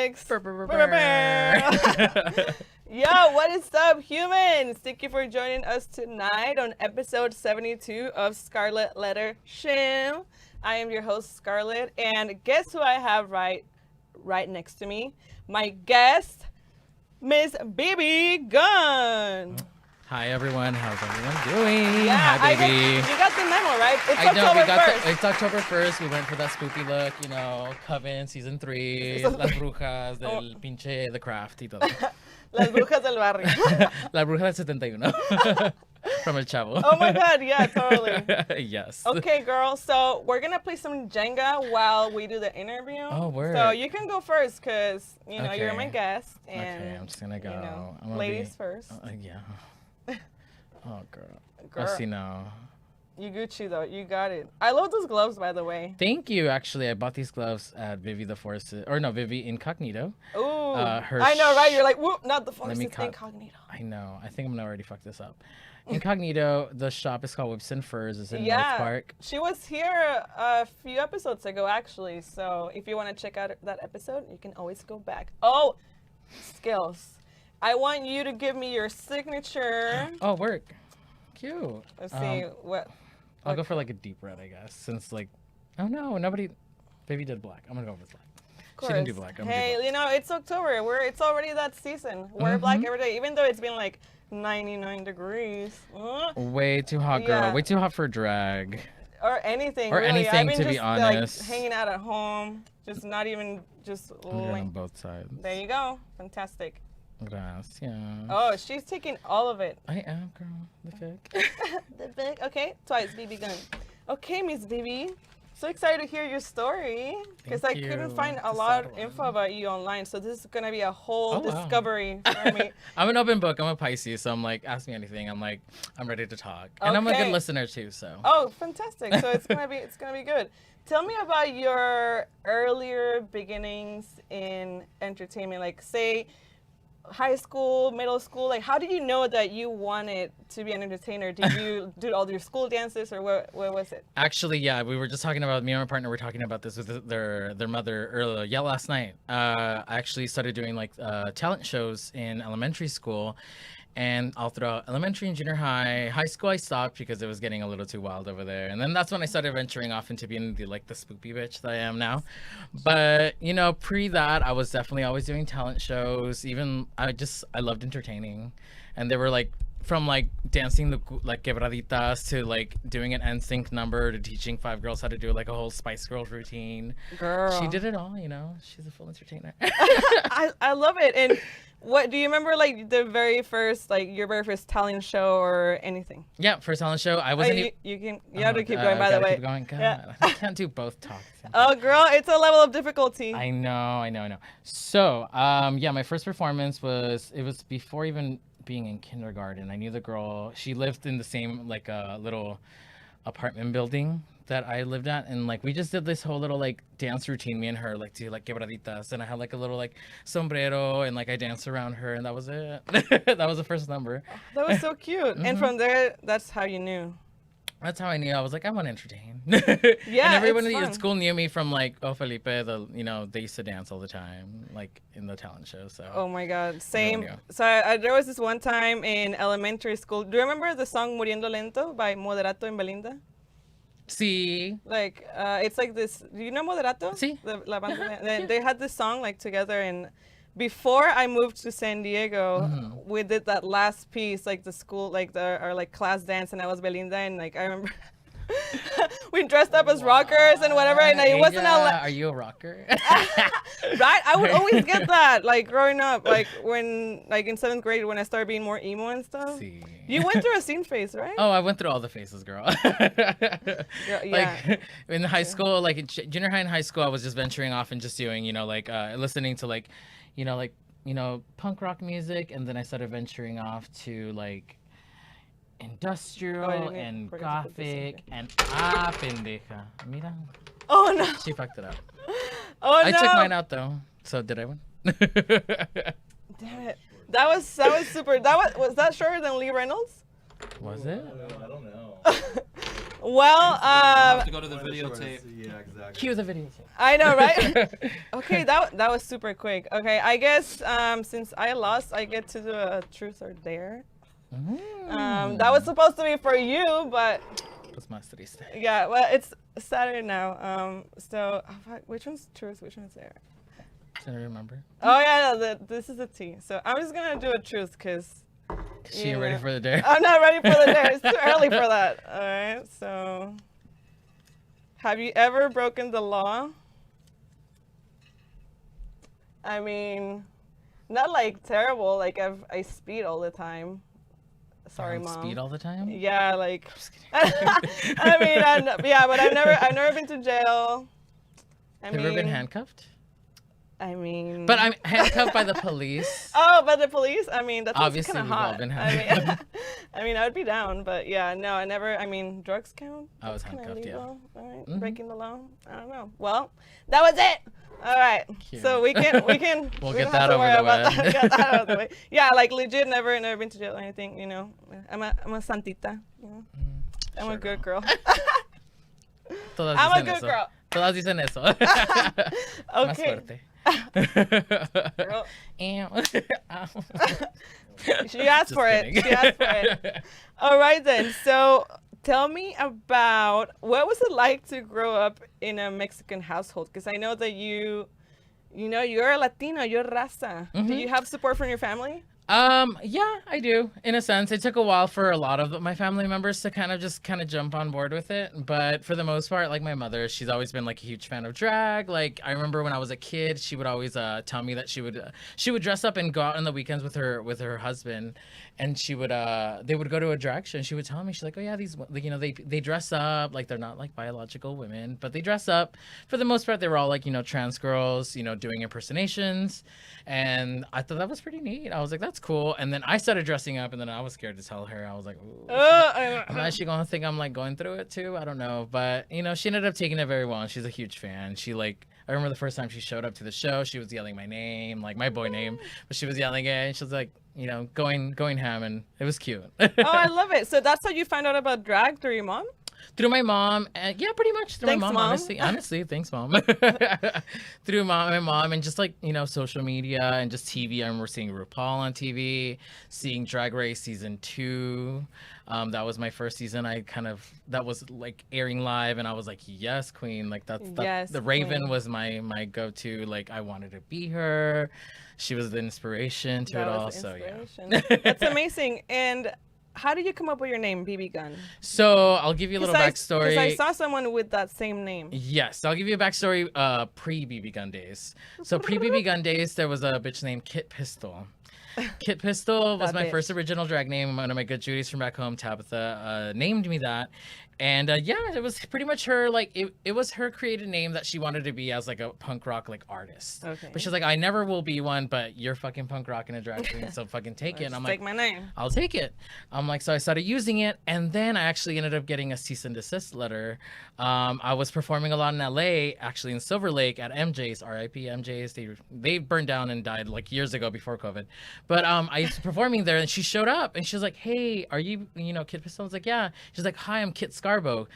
mix. Yo, What is up, humans? Thank you for joining us tonight on episode 72 of Scarlett Letter Shim. I am your host, Scarlett, and guess who I have right next to me? My guest, Miss Bebe Gunn. Hi everyone, how's everyone doing? Yeah, Hi baby. You got the memo, right? It's I know, October 1st. it's October 1st. We went for that spoopy look, you know, Coven season 3, Las Brujas del pinche The Craft y todo. Las brujas del barrio. La Bruja del 71. From El Chavo. Oh my God, yeah, totally. Yes. Okay, girl, so we're going to play some Jenga while we do the interview. Oh, word. So you can go first because, you know, you're Okay. my guest. And, Okay, I'm just gonna go. You know, I'm gonna ladies first. Yeah. Oh, girl. Girl. I see now. You Gucci, though. You got it. I love those gloves, by the way. Thank you. Actually, I bought these gloves at Vivi the Forest, or no, Vivi Incognito. Ooh. Her I know, right? You're like, whoop, not the force, it's cut. incognito. I know. I think I'm gonna already fuck this up. Incognito. The shop is called Whips and Furs. It's in North Park. She was here a few episodes ago, actually. So if you want to check out that episode, you can always go back. Oh, skills. I want you to give me your signature. Oh, work. Cute. Let's see what. I'll go for like a deep red, I guess. Since like, oh no, nobody. Baby did black. I'm gonna go with black. She didn't do black. Hey, you know, it's October. It's already that season. Wear black every day, even though it's been like 99 degrees. Way too hot, girl. Yeah. Way too hot for drag. Or anything. Or really. anything, I've been to be just, honest. Like, hanging out at home, just not even just. I'm doing on both sides. There you go. Fantastic. Gracias. Oh, she's taking all of it. I am, girl. The fic. The big. Okay, twice, Bebe Gunn. Okay, Miss Bebe. So excited to hear your story because I couldn't find a lot of info about you online. So this is gonna be a whole discovery for me. I'm an open book. I'm a Pisces, so I'm like, ask me anything. I'm like, I'm ready to talk, and I'm a good listener too. So. Oh, fantastic! So it's gonna be good. Tell me about your earlier beginnings in entertainment. Like, say, high school, middle school. Like, how did you know that you wanted to be an entertainer? Did you do all your school dances, or where was it? Actually, yeah, we were just talking about, me and my partner were talking about this with their mother earlier. Yeah, last night. I actually started doing like talent shows in elementary school, and all throughout elementary and junior high. High school, I stopped because it was getting a little too wild over there, and then that's when I started venturing off into being the spoopy bitch that I am now. But you know, pre that, I was definitely always doing talent shows. Even I loved entertaining, and they were like, from like dancing the like quebraditas to like doing an NSYNC number to teaching 5 girls how to do like a whole Spice Girls routine. Girl, she did it all. You know, she's a full entertainer. I love it. And what do you remember? Like the very first, like your very first talent show or anything? Yeah, first talent show. I wasn't. You have to keep going. By the way, keep going. God, yeah. I can't do both talks. Oh, girl, it's a level of difficulty. I know. So, yeah, my first performance was before even being in kindergarten. I knew the girl. She lived in the same like little apartment building that I lived at, and like we just did this whole little like dance routine, me and her, like to like quebraditas, and I had like a little like sombrero, and like I danced around her, and that was it. That was the first number. That was so cute. And from there, that's how you knew. That's how I knew. I was like, I want to entertain. Yeah, and everyone it's fun. at school knew me from like, oh, Felipe, they used to dance all the time, like in the talent show. So. Oh my God, same. So there was this one time in elementary school. Do you remember the song Muriendo Lento by Moderato and Belinda? Sí. Like, it's like this. Do you know Moderato? Sí. La banda. They had this song like together, and before I moved to San Diego, we did that last piece, like the school, like our like class dance, and I was Belinda, and like I remember we dressed up as rockers and whatever, and it wasn't Are you a rocker? Right? I would always get that, like growing up, like when, like in 7th grade, when I started being more emo and stuff. Sí. You went through a scene phase, right? Oh, I went through all the phases, girl. Yeah. Like in high school, like in junior high and high school, I was just venturing off and just doing, like listening to like, punk rock music, and then I started venturing off to like industrial and gothic and pendeja. Mira. Oh no. She fucked it up. Oh no. I took mine out though. So did I win? Damn it. That was super. Was that shorter than Lee Reynolds? Was it? I don't know. Well, I'll have to go to the videotape. Yeah, exactly. Cue the video. I know, right? Okay, that was super quick. Okay, I guess since I lost, I get to do a truth or dare. That was supposed to be for you, but Pues más triste. yeah, well, it's Saturday now. So which one's truth? Which one's dare? Can I remember? Oh yeah, no, this is a T. So I'm just gonna do a truth because She ain't ready for the dare. I'm not ready for the dare. It's too early for that. All right. So, have you ever broken the law? I mean, not like terrible. Like I speed all the time. Sorry, Mom. Speed all the time? Yeah, like. I mean, yeah, but I've never been to jail. Have you ever been handcuffed? I mean. But I'm handcuffed by the police. Oh, by the police? I mean, that's Obviously kind of we've all hot. been I mean, handcuffed. I mean, I would be down, but yeah, no, I never. I mean, drugs count. I was That's kinda handcuffed, yeah. illegal, right? Mhm. Breaking the law. I don't know. Well, that was it. All right. Cute. So we can. We'll we don't get have that to over worry the about way. that. Get that out of the way. Yeah, like legit, never been to jail or anything. You know, I'm a santita. You know, I'm Sure, a good girl. girl. Todas I'm a dicen good eso. girl. Todas dicen eso. Más Okay. fuerte. Girl. Ew. She asked Just for kidding. it. She asked for it. All right then. So tell me about what was it like to grow up in a Mexican household? Because I know that you're a Latino, you're raza. Do you have support from your family? Yeah, I do. In a sense, it took a while for a lot of my family members to kind of jump on board with it. But for the most part, like my mother, she's always been like a huge fan of drag. Like I remember when I was a kid, she would always tell me that she would dress up and go out on the weekends with her husband, and they would go to a drag show, and she would tell me, she's like, oh yeah, these, you know, they dress up like they're not like biological women, but they dress up. For the most part, they were all like, you know, trans girls, you know, doing impersonations, and I thought that was pretty neat. I was like, that's cool. And then I started dressing up, and then I was scared to tell her. I was like, ooh, I'm actually gonna think I'm like going through it too. I don't know, but you know, she ended up taking it very well, and she's a huge fan. I remember the first time she showed up to the show, she was yelling my name, like my boy name, but she was yelling it, and she was like, you know, going ham, and it was cute. Oh, I love it. So that's how you found out about drag, through your mom? Through my mom, and yeah, pretty much through Thanks, my mom, Mom. honestly, thanks, Mom. Through my mom, and just like, you know, social media and just TV. I remember seeing RuPaul on TV, seeing Drag Race season 2. That was my first season. That was like airing live, and I was like, yes, queen. Like Yes, the Raven queen. was my go-to. Like I wanted to be her. She was the inspiration to That it all. was the So yeah. inspiration. That's amazing. And how did you come up with your name, Bebe Gunn? So I'll give you a little backstory. Because I saw someone with that same name. Yes, I'll give you a backstory pre-BB Gun days. So pre-BB Gun days, there was a bitch named Kit Pistol. Kit Pistol was That my bitch. first original drag name. One of my good Judies from back home, Tabitha, named me that. And yeah, it was pretty much her, like, it was her created name that she wanted to be as like a punk rock like artist. Okay. But she's like, I never will be one, but you're fucking punk rock and a drag queen, so fucking take it. And I'm Take like, my name. I'll take it. I'm like, so I started using it, and then I actually ended up getting a cease and desist letter. I was performing a lot in LA, actually in Silver Lake at MJ's, RIP MJ's. They burned down and died like years ago before COVID. But I was performing there, and she showed up, and she was like, hey, are you Kit Pistol? I was like, yeah. She's like, hi, I'm Kit Scarbo.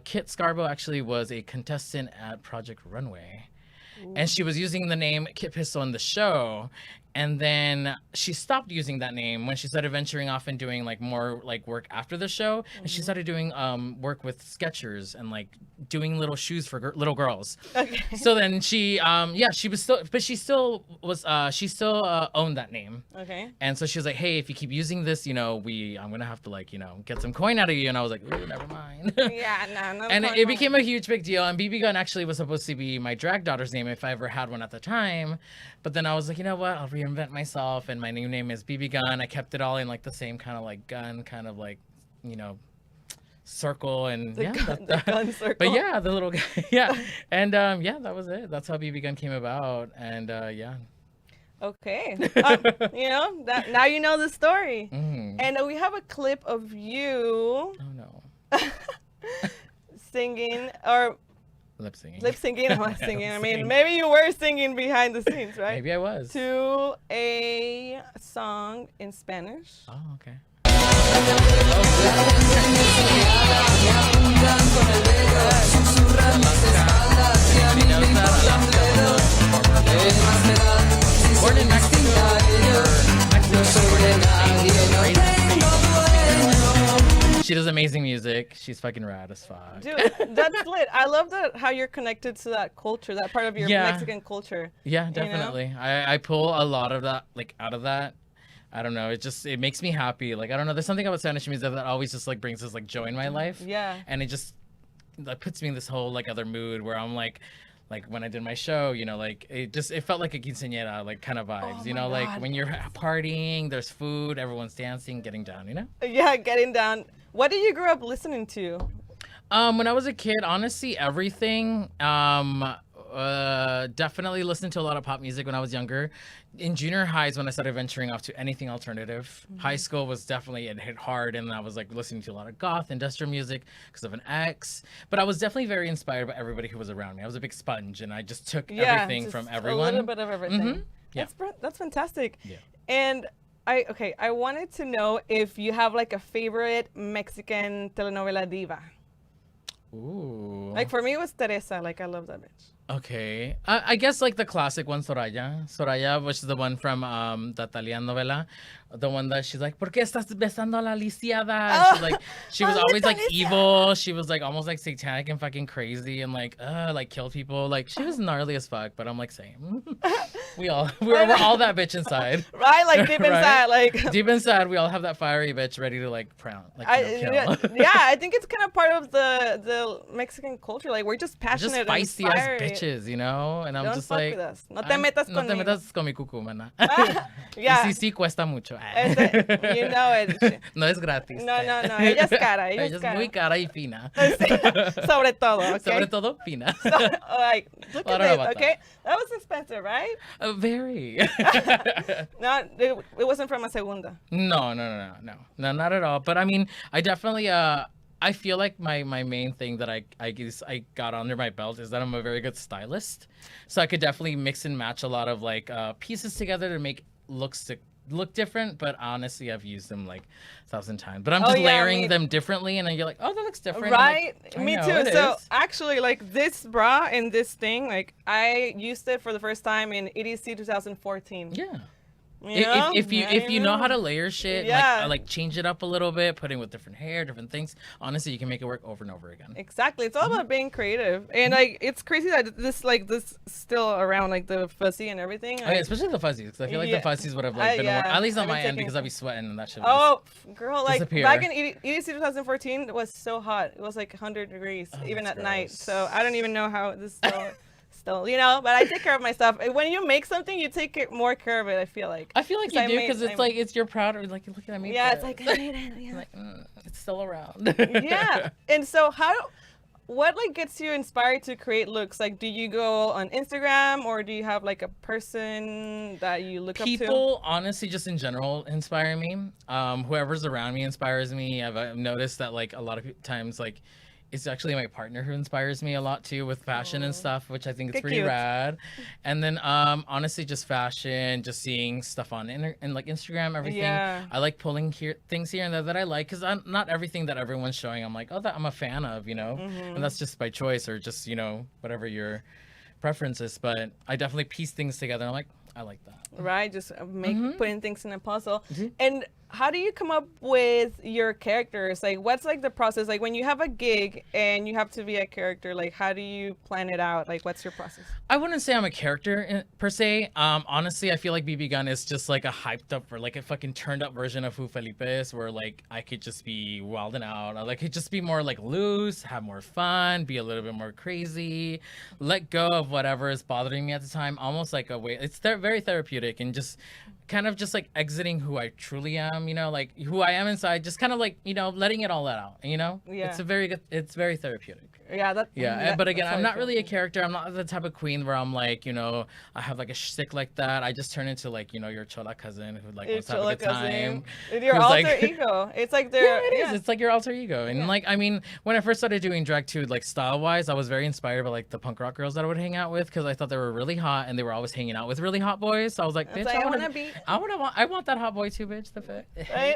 Kit Scarbo actually was a contestant at Project Runway. And she was using the name Kit Pistol in the show. And then she stopped using that name when she started venturing off and doing like more like work after the show. And she started doing work with Skechers and like doing little shoes for little girls. Okay. So then she she still owned that name. Okay. And so she was like, hey, if you keep using this, I'm gonna have to like, get some coin out of you. And I was like, ooh, never mind. Yeah, no. And it became a huge big deal. And BB Gunn actually was supposed to be my drag daughter's name if I ever had one at the time. But then I was like, you know what? I'll reinvent myself. And my new name is BB Gunn. I kept it all in like the same kind of like gun, kind of like, circle. And The gun circle. But yeah, the little guy. Yeah. And that was it. That's how BB Gun came about. And yeah. Okay. Now you know the story. Mm. And we have a clip of you Oh no. singing or Lip singing. lip syncing. I'm not singing. I mean, Singing. maybe you were singing behind the scenes, right? Maybe I was. To a song in Spanish. Oh, okay. amazing music. She's fucking rad as fuck. Dude, that's lit. I love that how you're connected to that culture, that part of your Mexican culture. Yeah, definitely. You know? I pull a lot of that like out of that. I don't know. It makes me happy. Like I don't know. There's something about Spanish music that always just like brings this like joy in my life. Yeah. And it just that puts me in this whole like other mood where I'm like when I did my show, you know, like it felt like a quinceañera like kind of vibes, you know, God. like when you're partying, there's food, everyone's dancing, getting down, you know? Yeah, getting down. What did you grow up listening to? When I was a kid, honestly, everything. Definitely listened to a lot of pop music when I was younger. In junior high is when I started venturing off to anything alternative. High school was definitely, it hit hard, and I was like listening to a lot of goth, industrial music because of an ex. But I was definitely very inspired by everybody who was around me. I was a big sponge, and I just took everything from everyone. A little bit of everything. Mm-hmm. Yeah. That's fantastic. Yeah. And I wanted to know if you have like a favorite Mexican telenovela diva. Ooh. Like for me, it was Teresa. Like I love that bitch. Okay. I guess like the classic one, Soraya, which is the one from the Italian novela. The one that she's like, ¿Por qué estás besando a la lisiada? Oh, she was always like evil. She was like almost like satanic and fucking crazy and like kill people. Like she was gnarly as fuck, but I'm like same. we're all that bitch inside. Right? Like deep inside, like deep inside, we all have that fiery bitch ready to like kill. Yeah, I think it's kind of part of the Mexican culture. Like we're just passionate, we're just feisty and ass bitches, you know. And I'm Don't just fuck like, with us. No te metas no te conmigo. metas con mi cucu, mana. Yeah. Y sí cuesta mucho. You know it. No es gratis. No. Ella es cara. Ella es muy cara y fina. Sobre todo, okay? Sobre todo fina. So, like, look at this, okay? That was expensive, right? Very. No, it wasn't from a segunda. No, not at all. But I mean, I definitely, I feel like my main thing that I guess I got under my belt is that I'm a very good stylist. So I could definitely mix and match a lot of like pieces together to make look different, but honestly I've used them like 1,000 times, but I'm just layering them differently, and then you're like, oh, that looks different, right? Like, me too. So actually, like this bra and this thing, like I used it for the first time in EDC 2014. Yeah. You know? If you know how to layer shit, like change it up a little bit, putting with different hair, different things, honestly you can make it work over and over again. Exactly. It's all about being creative, and like it's crazy that this still around, like the fuzzy and everything. Like, especially the fuzzies, because I feel like the fuzzies would have like been more, at least on my end, because I'd be sweating and that shit would girl, like disappear. back in EDC 2014 it was so hot. It was like 100 degrees even at night. So I don't even know how this still, you know, but I take care of my stuff. When you make something, you take more care of it, I feel like you do, because it's like you're proud of, like, look at me. Yeah, it's like I made it. Yeah. Like it's still around. Yeah. And so what like gets you inspired to create looks? Like, do you go on Instagram, or do you have like a person that you look up to? People, honestly, just in general, inspire me. Whoever's around me inspires me. I've noticed that like a lot of times, like, it's actually my partner who inspires me a lot too, with fashion and stuff, which I think is pretty rad. And then honestly, just fashion, just seeing stuff on and like Instagram, everything. Yeah. I like pulling things here and there that I like, because not everything that everyone's showing I'm like, oh, that I'm a fan of, you know. And that's just by choice, or just, you know, whatever your preference is. But I definitely piece things together. I'm like, I like that. Right, just putting things in a puzzle. And how do you come up with your characters? Like, what's like the process? Like, when you have a gig and you have to be a character, like, how do you plan it out? Like, what's your process? I wouldn't say I'm a character per se. Honestly, I feel like Bebe Gunn is just like a hyped up, or like a fucking turned up version of who Felipe is, where like I could just be wilding out. I like could just be more like loose, have more fun, be a little bit more crazy, let go of whatever is bothering me at the time. Almost like a way. It's very therapeutic, and just kind of just like exiting who I truly am, you know, like who I am inside, just kind of like, you know, letting it all out, you know. Yeah. It's very therapeutic. Yeah, but again, I'm not really a character. I'm not the type of queen where I'm like, you know, I have like a shtick like that. I just turn into like, you know, your chola cousin who like wants to have a good time. Your alter ego. It's like it's like your alter ego. And like, I mean, when I first started doing drag too, like style wise, I was very inspired by like the punk rock girls that I would hang out with, because I thought they were really hot and they were always hanging out with really hot boys. So I was like, bitch, I want that hot boy too, bitch. The fuck. Right?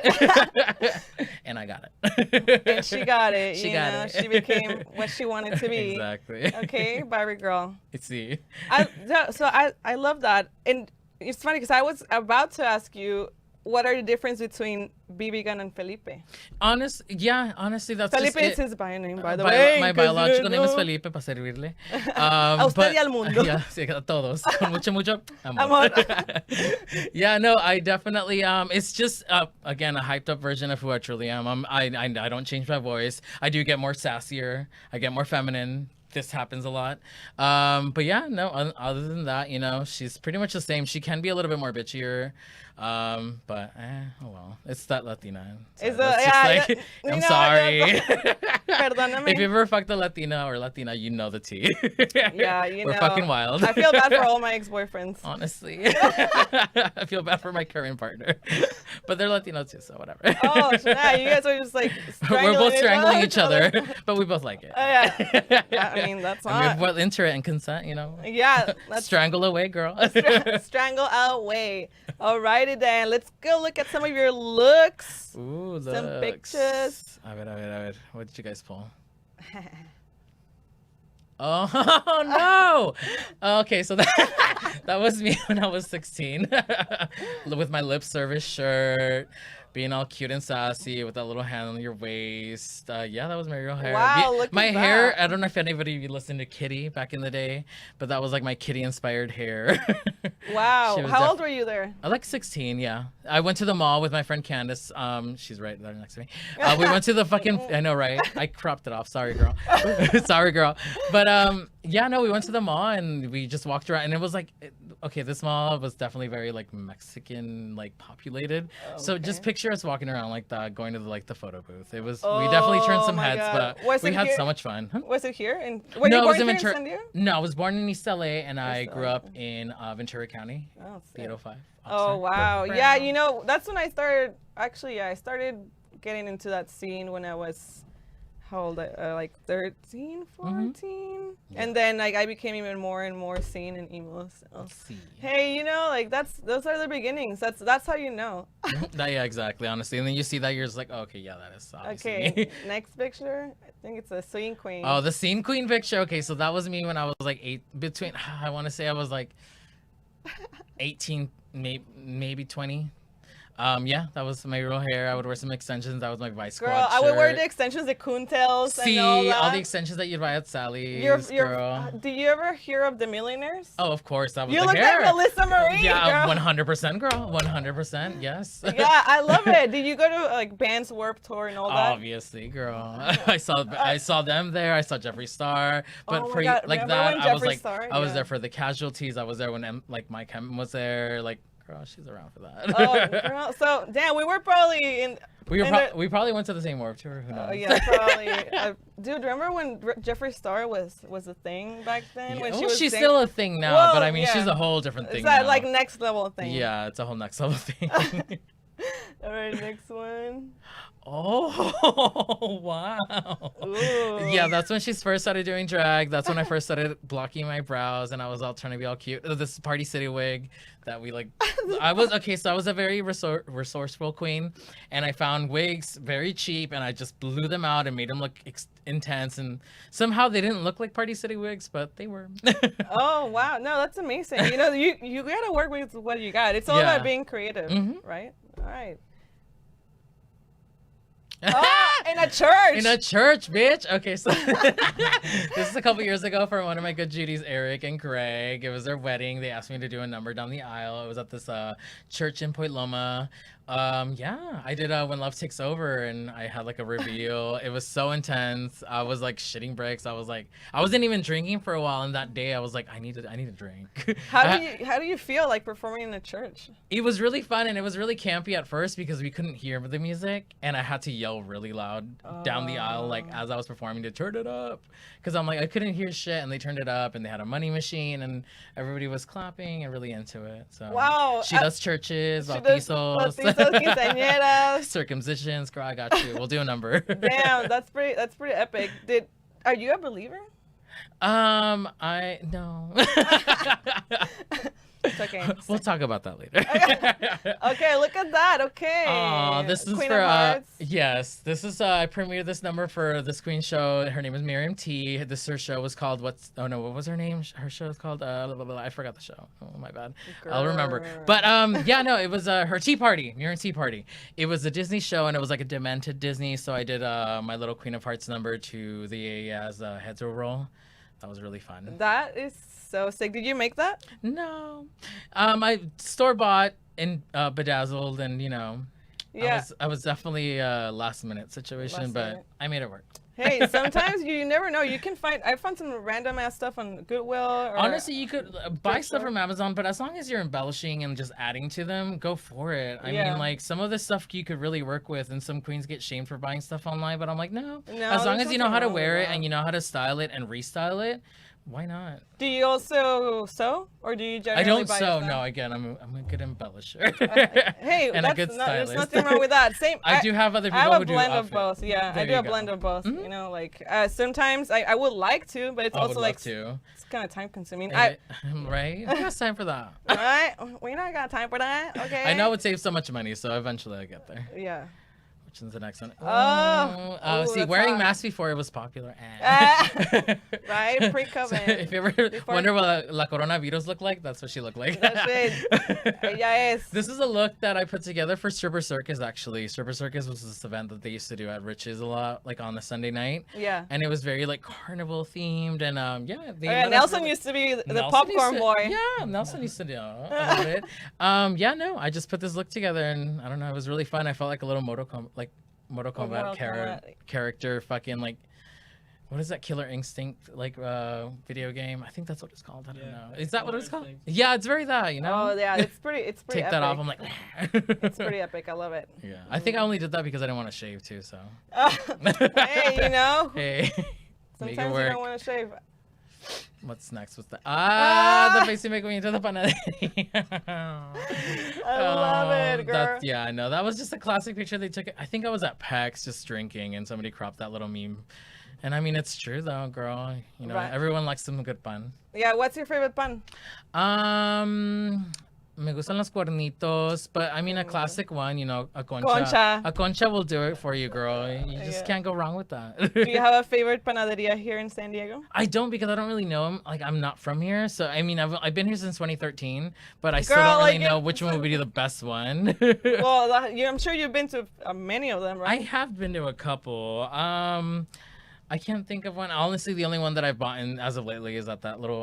And I got it. And she got it. She got it. She became what she wanted to be. Exactly. Okay, Barbie girl. See. I love that, and it's funny because I was about to ask you, what are the difference between Bebe Gunn and Felipe? Honestly, that's Felipe just is his bio name, by the Bio- way. My 'cause, biological name is no. Felipe, para servirle. A usted y al mundo. Yeah, sí, a todos. Con mucho amor. Amor. Yeah, no, I definitely, it's just, again, a hyped up version of who I truly am. I don't change my voice. I do get more sassier. I get more feminine. This happens a lot. But yeah, no, other than that, you know, she's pretty much the same. She can be a little bit more bitchier. But oh well, it's that Latina. So It's that's yeah, just like, I'm no, sorry. Perdóname. If you ever fucked a Latina or Latina, you know the tea. Yeah, you We're know. fucking wild. I feel bad for all my ex-boyfriends. Honestly. I feel bad for my current partner. But they're Latino too, so whatever. Oh, yeah, you guys are just like We're both strangling each each other, but we both like it. Oh, yeah. I mean, that's I mean, not. we're both into it and consent, you know. Yeah, let's Strangle away, girl. strangle away. Alrighty then, let's go look at some of your looks. Ooh, Some looks. pictures. A ver. What did you guys pull? Oh no! Okay, so that was me when I was 16, with my lip service shirt, being all cute and sassy with that little hand on your waist. Yeah, that was my real hair. Wow, look my at hair. that. I don't know if anybody listened to Kitty back in the day, but that was like my Kitty inspired hair. Wow. She was How old were you there? I like 16, yeah. I went to the mall with my friend Candace. She's right there next to me. We went to the fucking, I know, right? I cropped it off. Sorry, girl. Sorry, girl. But yeah, no, we went to the mall and we just walked around and it was like, okay, this mall was definitely very like Mexican, like populated. So just Okay. picture us walking around like that, going to the photo booth. It was, we definitely turned some my heads, God. but Was we it had here? so much fun. Huh? Was it here? And were No, you it was born in here Ventura. San Diego? No, I was born in East LA and I East grew LA. up in Ventura County, Oh, sick. 805. Oh wow. Yeah, you know, that's when I started actually, yeah, I started getting into that scene when I was how old? Like 13, 14. And then like I became even more and more seen in emo. So. Let's see. Hey, you know, like those are the beginnings. That's how you know. Yeah, exactly. Honestly, and then you see that you're just like, oh, okay, yeah, that is obviously Okay, me. next picture. I think it's a swing queen. Oh, the scene queen picture. Okay, so that was me when I was like I want to say I was like 18, maybe 20. Yeah, that was my real hair. I would wear some extensions. That was my Vice Squad Girl, I would wear shirt. the extensions, the coontails, See, and all that. all the extensions that you'd buy at Sally's, girl. Do you ever hear of the Millionaires? Oh, of course, that was You the look hair. like Melissa Marie, Yeah, girl. 100%, girl. 100%, yes. Yeah, I love it. Did you go to like Band's Warp Tour and all that? Obviously, girl. I saw them there. I saw Jeffree Star, but Oh my for God, like remember that, when I was Jeffree like, Star? I was Yeah. there for the casualties. I was there when like Mike Hem was there. Like, girl, she's around for that. Oh, girl. So, damn, we were probably in. we probably went to the same Warped Tour. Who knows? Yeah, probably. Dude, remember when Jeffree Star was a thing back then? When Well, was she's sing- still a thing now, Whoa, but I mean, yeah. she's a whole different thing It's that now. like next level thing. Yeah, it's a whole next level thing. All right, next one. Oh, wow. Ooh. Yeah, that's when she first started doing drag. That's when I first started blocking my brows and I was all trying to be all cute. This Party City wig that we like. I was a very resourceful queen and I found wigs very cheap and I just blew them out and made them look intense. And somehow they didn't look like Party City wigs, but they were. Oh, wow. No, that's amazing. You know, you got to work with what you got. It's all Yeah. about being creative, Mhm. right? All right. Oh, in a church. In a church, bitch. Okay, so this is a couple years ago for one of my good Judies, Eric and Greg. It was their wedding. They asked me to do a number down the aisle. It was at this church in Point Loma. Yeah, I did When Love Takes Over, and I had like a reveal. It was so intense. I was like shitting bricks. I was like, I wasn't even drinking for a while, and that day I was like, I need a drink. How do you feel like performing in a church? It was really fun and it was really campy at first because we couldn't hear the music and I had to yell really loud down the aisle like as I was performing to turn it up because I'm like I couldn't hear shit and they turned it up and they had a money machine and everybody was clapping and really into it. So Wow. she does churches, She does bautizos, bautizos, quinceañeras. circumcisions. Girl, I got you. We'll do a number. Damn, that's pretty epic. Are you a believer? I no. It's okay. We'll talk about that later. Okay, look at that. Okay. Oh, this is Queen for of Hearts. yes. This is I premiered this number for this Queen show. Her name is Miriam T. Her show was called what was her name? Her show is called blah, blah, blah. I forgot the show. Oh my bad. I'll remember. But yeah, no, it was her tea party, Miriam Tea Party. It was a Disney show and it was like a demented Disney. So I did my little Queen of Hearts number to the as a hetero role. That was really fun. That is so sick. Did you make that? No, I store bought and bedazzled, and Yeah. I was definitely a last minute situation, Last but minute. I made it work. Hey, sometimes you never know. You can find. I found some random ass stuff on Goodwill. Or, Honestly, you could buy stuff store. from Amazon, but as long as you're embellishing and just adding to them, go for it. I Yeah. mean, like some of this stuff you could really work with, and some queens get shamed for buying stuff online. But I'm like, no. No, As long there's as you know nothing how to wrong with wear it that. and you know how to style it and restyle it, why not? Do you also sew, or do you I generally don't buy sew. stuff? No, again, I'm a good embellisher. Hey, and a that's good there's stylist. nothing wrong with that. Same. I do have other people I have who a do blend of outfit. both. Yeah, I There do you a go. blend of both. Mhm. You know, like sometimes I would like to, but it's I would also love like to. it's kind of time consuming. Right? Who has time for that? Right? We not got time for that. Okay. I know it saves so much money, so eventually I get there. Yeah. Which is the next one? Oh, See, that's wearing hot. masks before it was popular. Right? Pre-COVID. So if you ever Before- wonder what La Coronavirus looked like, that's what she looked like. That's it. Ella es. This is a look that I put together for Stripper Circus, actually. Stripper Circus was this event that they used to do at Rich's a lot, like on a Sunday night. Yeah. And it was very like carnival themed, and yeah. They Yeah, let us Nelson really- used to be the Nelson popcorn used to- boy. Yeah, Nelson used to do a little bit. Yeah, no, I just put this look together, and I don't know, it was really fun. I felt like a little Mortal Kombat Mortal Kombat. character, fucking like, what is that, Killer Instinct like video game? I think that's what it's called. I don't know. Is that what Killer it's called? Instinct. Yeah, it's very that, you know. Oh yeah, it's pretty. It's pretty. Take epic. that off. I'm like, It's pretty epic. I love it. yeah. I think I only did that because I didn't want to shave too. So. Hey, you know. Hey. Make Sometimes it you work. don't want to shave. What's next? What's the the face you make me into the panaderia. I love it, girl. Yeah, I know. That was just a classic picture they took. I think I was at PAX just drinking, and somebody cropped that little meme. And I mean, it's true though, girl. You know, Right. everyone likes some good pun. Yeah. What's your favorite pun? Me gustan los cuernitos, but I mean a classic one, you know, a concha. Concha. A concha will do it for you, girl. You just Yeah. can't go wrong with that. Do you have a favorite panaderia here in San Diego? I don't, because I don't really know them. Like, I'm not from here, so I mean, I've been here since 2013, but I still Girl, don't really like, know which one would be the best one. Well, I'm sure you've been to many of them, I right? have been to a couple. I can't think of one. Honestly, the only one that I've bought in as of lately is at that little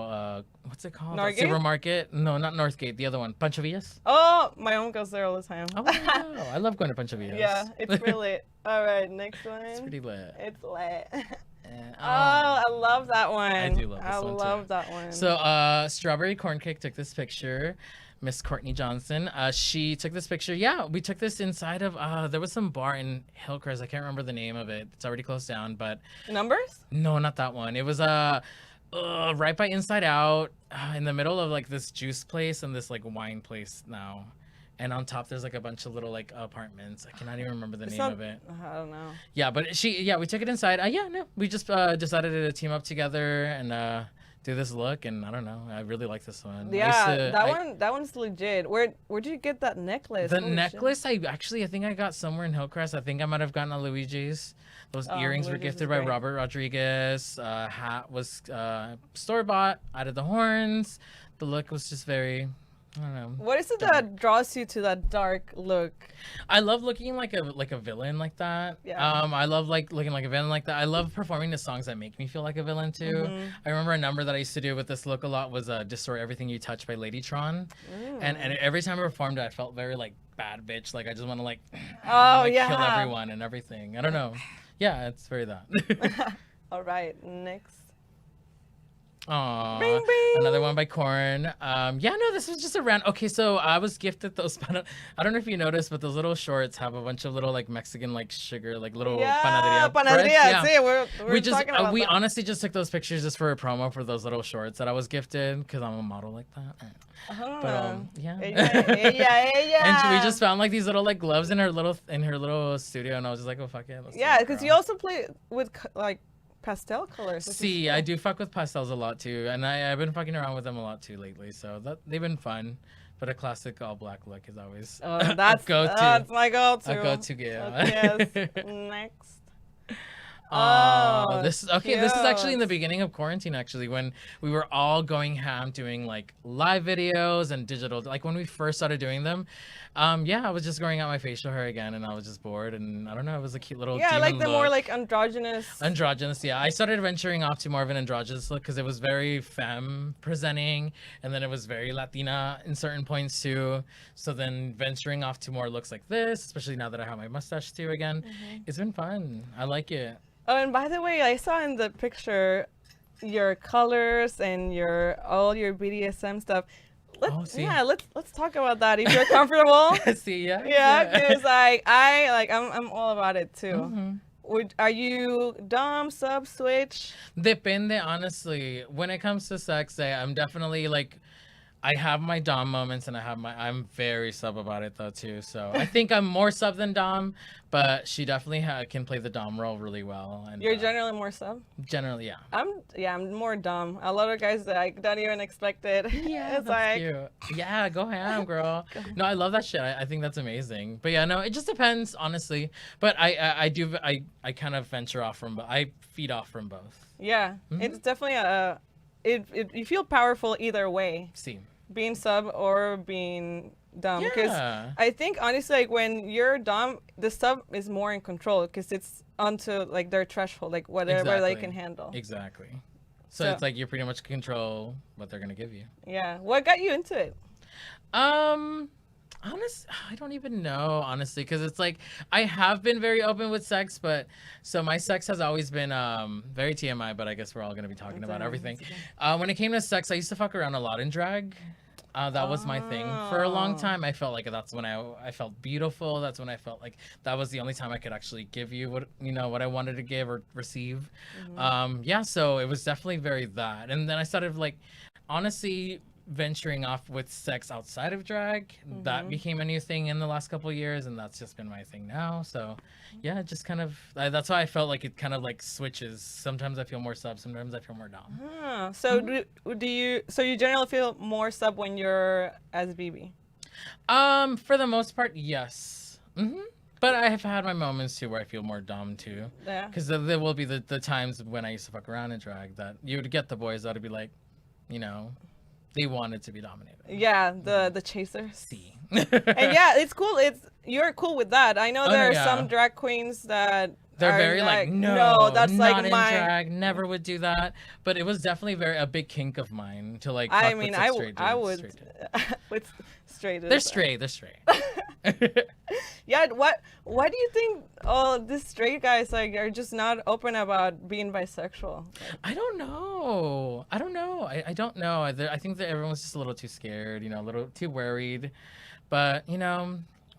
what's it called? That Northgate? supermarket? No, not Northgate. The other one, Pancho Villas. Oh, my mom goes there all the time. Oh, wow. I love going to Pancho Villas. Yeah, it's really lit. All right, next one. It's pretty lit. It's lit. And, Oh, I love that one. I do love this I one, too. love that one. So, Strawberry Corn Cake took this picture. Miss Courtney Johnson. She took this picture. Yeah, we took this inside of, there was some bar in Hillcrest. I can't remember the name of it. It's already closed down, but Numbers? no, not that one. It was, right by Inside Out, in the middle of like this juice place and this like wine place now. And on top, there's like a bunch of little like apartments. I cannot even remember the It's name not- of it. I don't know. Yeah, but we took it inside. Yeah, no, we just decided to team up together and do this look, and I don't know, I really like this one. Yeah, that one's legit. Where'd you get that necklace? The Holy shit. necklace, I think I got somewhere in Hillcrest. I think I might have gotten a Luigi's. Those Oh, earrings were Luigi's gifted is by great. Robert Rodriguez. Hat was store bought. Added the horns. The look was just very, I don't know. What is it that draws you to that dark look? I love looking like a villain like that. Yeah. I love like looking like a villain like that. I love performing the songs that make me feel like a villain too. Mm-hmm. I remember a number that I used to do with this look a lot was "Destroy Everything You Touch" by Ladytron, and every time I performed it, I felt very like bad bitch. Like I just want to like, Oh, like, yeah. kill everyone and everything. I don't know. Yeah, it's very that. All right, next. Aww. Bing, bing. Another one by Korn. Yeah, no, this was just a round. Okay, so I was gifted those. I don't know if you noticed, but those little shorts have a bunch of little like Mexican like sugar, like little Yeah, panaderia. breads. panaderia. Yeah. See, we're We just talking about we that. honestly just took those pictures just for a promo for those little shorts that I was gifted because I'm a model like that. But yeah. Ella. And we just found like these little like gloves in her little studio, and I was just like, oh fuck it. Let's do Yeah, it, because girl. you also play with like pastel colors. which is See, cool. I do fuck with pastels a lot too, and I've been fucking around with them a lot too lately. So they've been fun. But a classic all black look is always Oh, that's a go-to. That's my go-to. A go-to, yeah. Okay, yes. Next. Oh, this is okay. This is actually in the cute. beginning of quarantine, actually, when we were all going ham doing like live videos and digital. Like when we first started doing them, yeah, I was just growing out my facial hair again, and I was just bored, and I don't know, it was a cute little Yeah, I like demon the more look. like androgynous. Androgynous, yeah. I started venturing off to more of an androgynous look because it was very femme presenting, and then it was very Latina in certain points too. So then venturing off to more looks like this, especially now that I have my mustache too again, it's been fun. I like it. Oh, and by the way, I saw in the picture your colors and all your BDSM stuff. Oh, see. Yeah, let's talk about that if you're comfortable. See, yeah. Yeah, because I'm all about it too. Are you dom, sub, switch? Depende, honestly. When it comes to sex, I'm definitely like, I have my dom moments and I'm very sub about it though too. So I think I'm more sub than dom, but she definitely can play the dom role really well. And You're generally more sub. generally, yeah. I'm more dom. A lot of guys that I don't even expect it. Yeah, It's that's like cute. Yeah, go ham, girl. No, I love that shit. I think that's amazing. But yeah, no, it just depends, honestly. But I kind of venture off from, I feed off from both. yeah, it's definitely you feel powerful either way. See. Being sub or being dom, because Yeah. I think honestly, like when you're dom, the sub is more in control because it's onto like their threshold, like whatever they Exactly. can handle. Exactly. So So- it's like you pretty much control what they're gonna give you. Yeah, what got you into it? I don't even know, honestly, because it's like I have been very open with sex, but so my sex has always been very TMI, but I guess we're all gonna be talking about everything. When it came to sex, I used to fuck around a lot in drag. That was my thing for a long time. I felt like that's when I felt beautiful. That's when I felt like that was the only time I could actually give you what I wanted to give or receive. Yeah, so it was definitely very that. And then I started like honestly venturing off with sex outside of drag. That became a new thing in the last couple of years, and that's just been my thing now. So yeah, it just kind of that's why I felt like it kind of like switches. Sometimes I feel more sub, sometimes I feel more dom. So so you generally feel more sub when you're as BB? For the most part, yes. But I have had my moments too where I feel more dom too. Yeah. Because there will be the times when I used to fuck around in drag that you would get the boys that would be like, they wanted to be dominated. Yeah, the chasers. See. And yeah, it's cool. You're cool with that. I know Oh, there no, are yeah. some drag queens that They're are very like, no, that's not like in my. drag, never would do that. But it was definitely a big kink of mine to like. I fuck mean, with I straight would dudes, straight dudes. with straight. They're straight. They're straight. Yeah, why do you think all these straight guys like are just not open about being bisexual? I don't know. I don't know. I don't know. I think that everyone's just a little too scared, a little too worried. But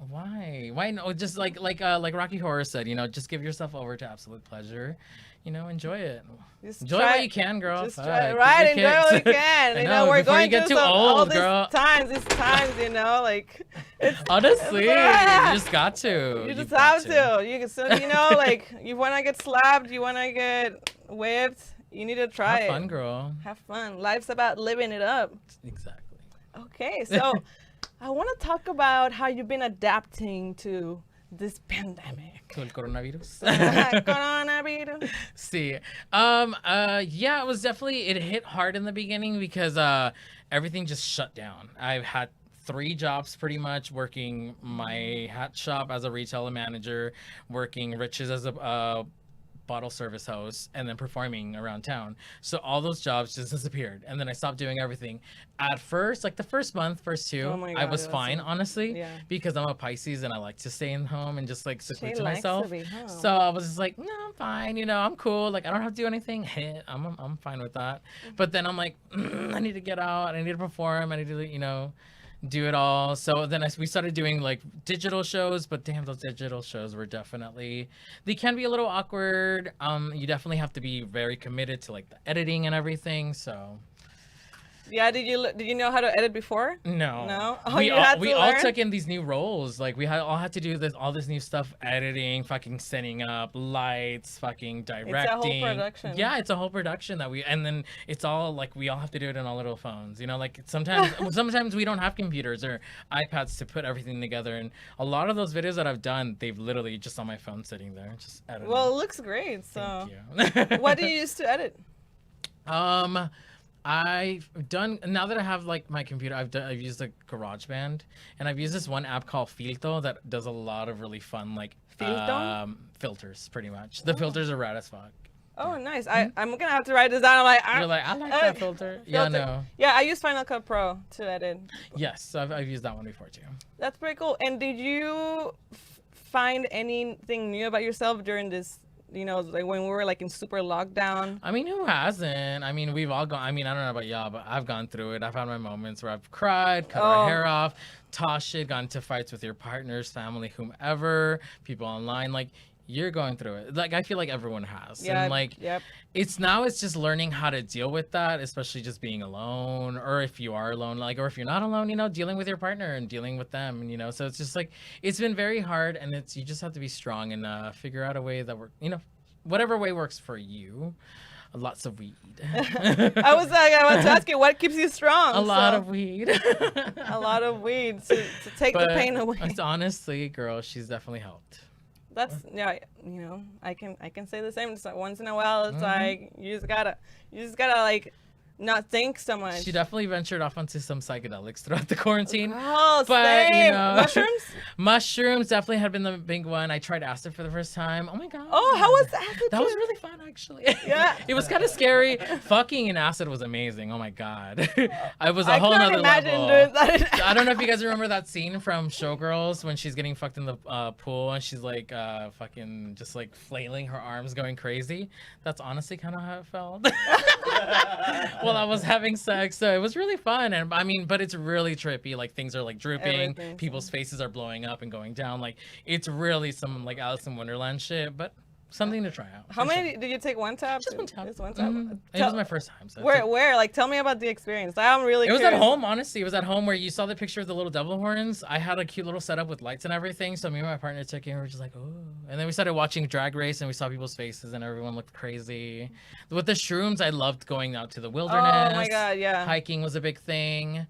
why? Why no? Just like Rocky Horror said, just give yourself over to absolute pleasure. Enjoy it. Just Enjoy try- what you can, girl. Just Fuck, try, give right? your Enjoy what you kicks. can. I know, We're before going you get through too all old, these girl. times, like it's Honestly, Yeah. you just got to. you just got have to. You can so like you wanna get slapped, you wanna get whipped, you need to try Have it. fun, girl. Have fun. Life's about living it up. Exactly. Okay, so I want to talk about how you've been adapting to this pandemic. To el coronavirus. Coronavirus. See, yeah, it hit hard in the beginning because everything just shut down. I've had 3 jobs pretty much, working my hat shop as a retailer manager, working Riches as a bottle service host, and then performing around town. So all those jobs just disappeared, and then I stopped doing everything. At first, like the first 2, Oh my I God, was that's honestly, honestly, yeah. because I'm a Pisces and I like to stay in home and just like seclude to likes myself. to be home. So I was just like, no, I'm fine, I'm cool. Like I don't have to do anything. I'm fine with that. But then I'm like, I need to get out. I need to perform. I need to, do it all. So then we started doing like digital shows, but damn, those digital shows were they can be a little awkward. You definitely have to be very committed to like the editing and everything. So Yeah, did you know how to edit before? No. No? Oh, we you all, had to we all learn? took in these new roles. Like we all had to do all this new stuff, editing, fucking setting up lights, fucking directing. production. Yeah, it's a whole production and then it's all like we all have to do it in our little phones. You know, like sometimes we don't have computers or iPads to put everything together. And a lot of those videos that I've done, they've literally just on my phone sitting there, just editing. Well, it looks great. So, Thank you. what do you use to edit? I've done, now that I have like my computer, I've used a GarageBand, and I've used this one app called Filtro that does a lot of really fun like filters, pretty much. The filters are rad as fuck. Oh, nice. I'm gonna have to write this down. I'm like, You're like, I like that filter. Yeah, no. Yeah, I use Final Cut Pro to edit. Yes, I've used that one before too. That's pretty cool. And did you find anything new about yourself during this? You know, like when we were like in super lockdown. I mean, who hasn't? I mean, we've all gone. I mean, I don't know about y'all, but I've gone through it. I've had my moments where I've cried, cut our hair off, tossed shit, got into fights with your partners, family, whomever, people online. Like, you're going through it. Like, I feel like everyone has. Yeah. And like, Yep. it's just learning how to deal with that, especially just being alone, or if you are alone, like, or if you're not alone, you know, dealing with your partner and dealing with them, you know. So it's just like, it's been very hard, and you just have to be strong and figure out a way that whatever way works for you. Lots of weed. I was to ask you, what keeps you strong? A lot of weed. A lot of weed to take the pain away. It's honestly, girl, she's definitely helped. That's you know, I can say the same. It's like once in a while, it's like you just gotta like not think so much. She definitely ventured off onto some psychedelics throughout the quarantine. Oh, but same. you know, mushrooms definitely had been the big one. I tried acid for the first time. Oh my god. Oh, how was that? That was really fun, actually. Yeah. It was kind of scary. Fucking in acid was amazing. Oh my god. I was a whole nother level. Doing that I don't know if you guys remember that scene from Showgirls when she's getting fucked in the pool and she's like fucking just like flailing her arms, going crazy. That's honestly kind of how it felt. While I was having sex, so it was really fun. And I mean, but it's really trippy. Like things are like drooping, people's faces are blowing up and going down. Like it's really some like Alice in Wonderland shit, but something to try out. How many did you take? One tab? Just one tab. Just one tab. It was my first time. So where? Like, tell me about the experience. I'm really. It was curious. at home, honestly. It was at home where you saw the picture of the little devil horns. I had a cute little setup with lights and everything. So me and my partner took it and we were just like, oh. And then we started watching Drag Race and we saw people's faces and everyone looked crazy. With the shrooms, I loved going out to the wilderness. Oh my god, yeah. Hiking was a big thing.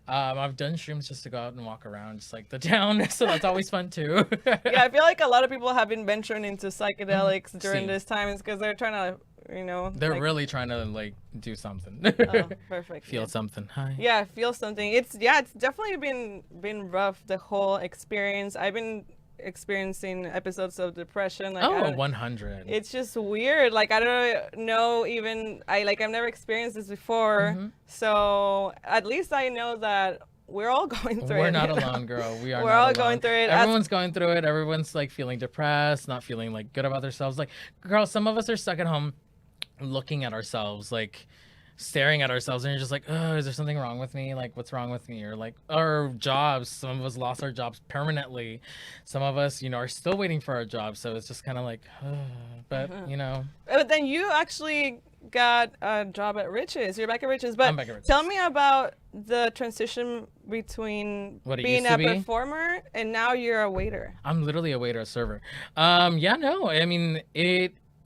I've done shrooms just to go out and walk around, just like the town, so that's always fun too. Yeah, I feel like a lot of people have been venturing into psychedelics during this time, is because they're trying to, you know. They're like, really trying to like do something. Oh, perfect. Feel something. Hi. Yeah, feel something. It's definitely been rough, the whole experience. I've been experiencing episodes of depression. Like, 100. It's just weird. Like, I don't know, even I've never experienced this before. So at least I know that we're all going through it. We're not alone, girl. We're all alone. going through it. Everyone's going through it. Everyone's like feeling depressed, not feeling like good about themselves. Like, girl, some of us are stuck at home looking at ourselves, like staring at ourselves, and you're just like, oh, is there something wrong with me? Like, what's wrong with me? Or like our jobs, some of us lost our jobs permanently. Some of us, you know, are still waiting for our jobs. So it's just kind of like, but you know. But then you actually got a job at Riches. You're back at Riches. But I'm back at Riches. Tell me about the transition between being a performer and now you're a waiter. I'm literally a waiter, a server. Yeah, no, I mean,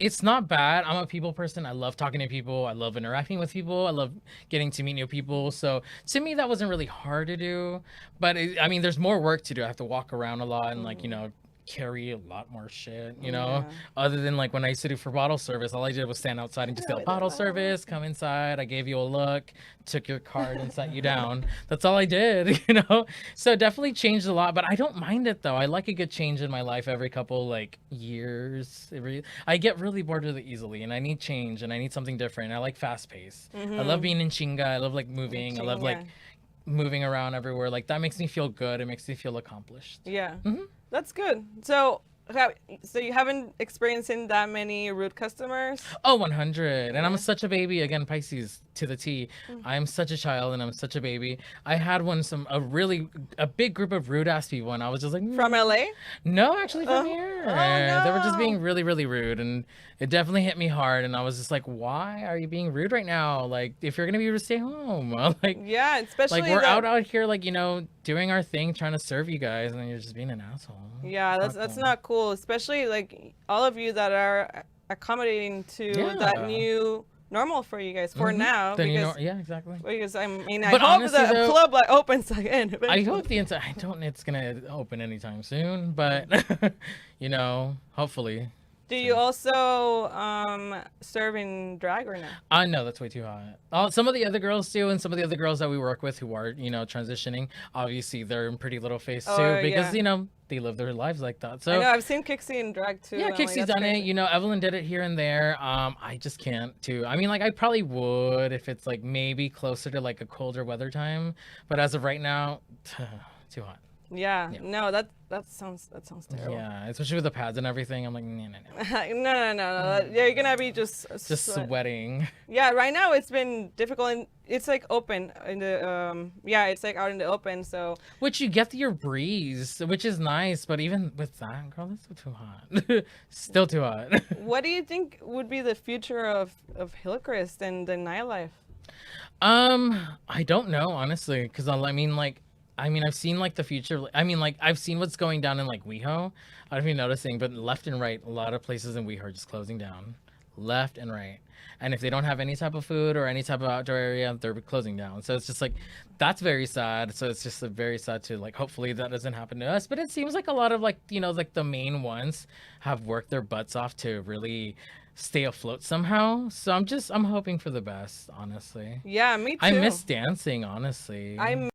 it's not bad. I'm a people person. I love talking to people. I love interacting with people. I love getting to meet new people. So to me, that wasn't really hard to do. But I mean, there's more work to do. I have to walk around a lot and like, you know, carry a lot more shit, you know, other than like when I used to do for bottle service, all I did was stand outside and just yell bottle service, come inside, I gave you a look, took your card and sat you down. That's all I did, you know. So definitely changed a lot, but I don't mind it though. I like a good change in my life every couple like years. I get really bored with it easily and I need change and I need something different. I like fast pace. I love being in chinga. I love like moving. I love like moving around everywhere. Like that makes me feel good. It makes me feel accomplished. Yeah. That's good. So you haven't experienced that many rude customers? Oh, 100. And I'm such a baby. Again, Pisces to the T. I'm such a child and I'm such a baby. I had a big group of rude ass people and I was just like, From LA? No, actually from here. They were just no. being really, really rude, and it definitely hit me hard. And I was just like, "Why are you being rude right now? Like, if you're gonna be rude, stay home." like, Yeah, especially like we're out here, like doing our thing, trying to serve you guys, and then you're just being an asshole. Yeah, that's not cool. Especially like all of you that are accommodating to that Yeah. new normal for you guys for now. Yeah, exactly. Because I mean, I But hope honestly, the though, club like opens again. I eventually. hope I don't. It's gonna open anytime soon, but hopefully. Do you also serve in drag or not? No, that's way too hot. Some of the other girls do, and some of the other girls that we work with who are, transitioning, obviously they're in pretty little face too, because they live their lives like that. So I know I've seen Kixie in drag too. yeah, Kixie's done it. Evelyn did it here and there. I just can't too. I mean, like I probably would if it's like maybe closer to like a colder weather time, but as of right now, too hot. Yeah. No, that sounds terrible. Yeah, especially with the pads and everything. I'm like, no. No. Yeah, you're gonna be just sweating. Yeah, right now it's been difficult, and it's like open in the it's like out in the open. So which you get your breeze, which is nice, but even with that, girl, that's still too hot. Still too hot. what do you think would be the future of Hillcrest and the nightlife? I don't know honestly, because I've seen like the future. I've seen what's going down in like WeHo. I don't know if you're noticing, but left and right, a lot of places in WeHo are just closing down, left and right. And if they don't have any type of food or any type of outdoor area, they're closing down. So it's just like, that's very sad. So it's just very sad to like, hopefully that doesn't happen to us. But it seems like a lot of like, like the main ones have worked their butts off to really stay afloat somehow. So I'm hoping for the best, honestly. Yeah, me too. I miss dancing, honestly. I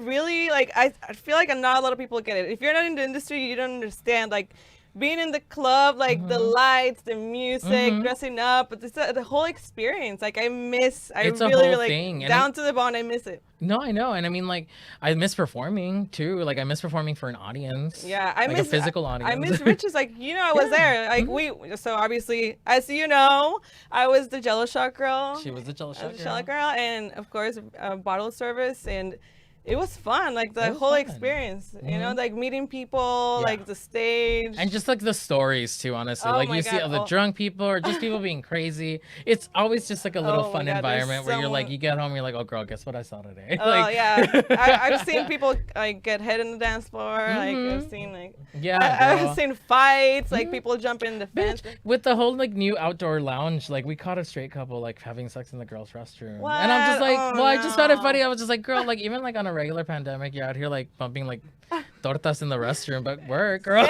really like, I feel like not a lot of people get it. If you're not in the industry, you don't understand like being in the club, like the lights, the music, dressing up, but it's the whole experience. Like it's really thing. Down to the bone. I miss it. No, I know, and I mean, like, I miss performing too. Like, I miss performing for an audience. Yeah, I miss a physical audience. I miss Rich's. Like, I was there. Like, so obviously, as you know, I was the Jello shot girl. She was the Jello shot girl, and of course, bottle service, and it was fun. Like the whole experience, like meeting people, like the stage, and just like the stories too. Honestly, like you see all the drunk people or just people being crazy. It's always just like a little fun environment where you're like, you get home, you're like, oh girl, guess what I saw today? Yeah, I've seen people like get hit in the dance floor. Like I've seen I've seen fights, like people jump in the fence. With the whole like new outdoor lounge, like we caught a straight couple like having sex in the girls' restroom, what? And I'm just like, I just found it funny. I was just like, girl, like even like on a regular pandemic, you're out here like bumping like tortas in the restroom, but work, girl.